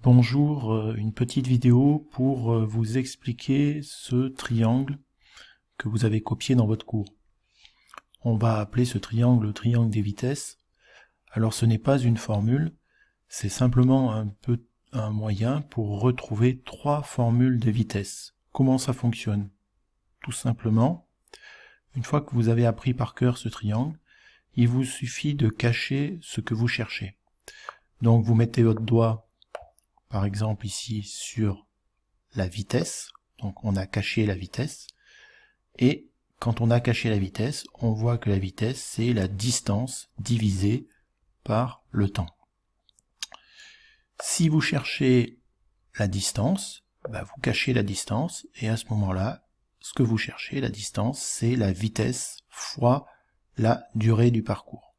Bonjour, une petite vidéo pour vous expliquer ce triangle que vous avez copié dans votre cours. On va appeler ce triangle le triangle des vitesses. Alors ce n'est pas une formule, c'est simplement un moyen pour retrouver trois formules de vitesse. Comment ça fonctionne? Tout simplement, une fois que vous avez appris par cœur ce triangle, il vous suffit de cacher ce que vous cherchez. Donc vous mettez votre doigt par exemple ici sur la vitesse, donc on a caché la vitesse, et quand on a caché la vitesse, on voit que la vitesse c'est la distance divisée par le temps. Si vous cherchez la distance, vous cachez la distance, et à ce moment-là, ce que vous cherchez, la distance, c'est la vitesse fois la durée du parcours.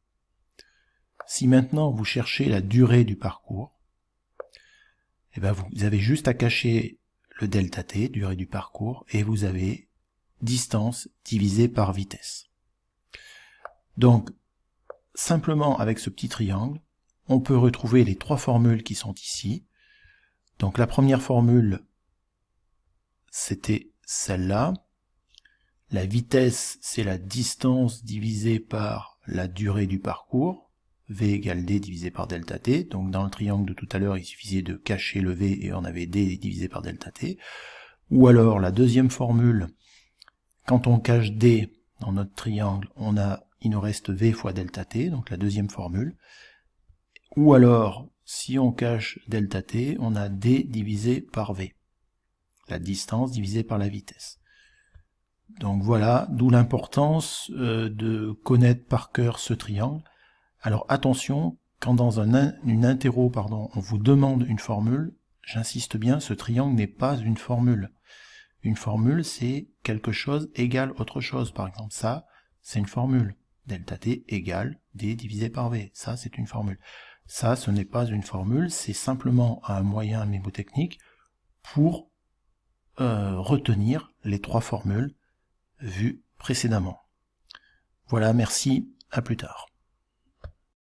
Si maintenant vous cherchez la durée du parcours, vous avez juste à cacher le delta t, durée du parcours, et vous avez distance divisée par vitesse. Donc, simplement avec ce petit triangle, on peut retrouver les trois formules qui sont ici. Donc la première formule, c'était celle-là. La vitesse, c'est la distance divisée par la durée du parcours. V égale D divisé par delta t. Donc dans le triangle de tout à l'heure, il suffisait de cacher le V et on avait D divisé par delta t. Ou alors la deuxième formule, quand on cache D dans notre triangle, il nous reste V fois delta t, donc la deuxième formule. Ou alors, si on cache delta t, on a D divisé par V, la distance divisée par la vitesse. Donc voilà, d'où l'importance de connaître par cœur ce triangle. Alors attention, quand dans une interro, on vous demande une formule, j'insiste bien, ce triangle n'est pas une formule. Une formule, c'est quelque chose égale autre chose. Par exemple, ça, c'est une formule. Delta t égale D divisé par V. Ça, c'est une formule. Ça, ce n'est pas une formule, c'est simplement un moyen mnémotechnique pour retenir les trois formules vues précédemment. Voilà, merci, à plus tard.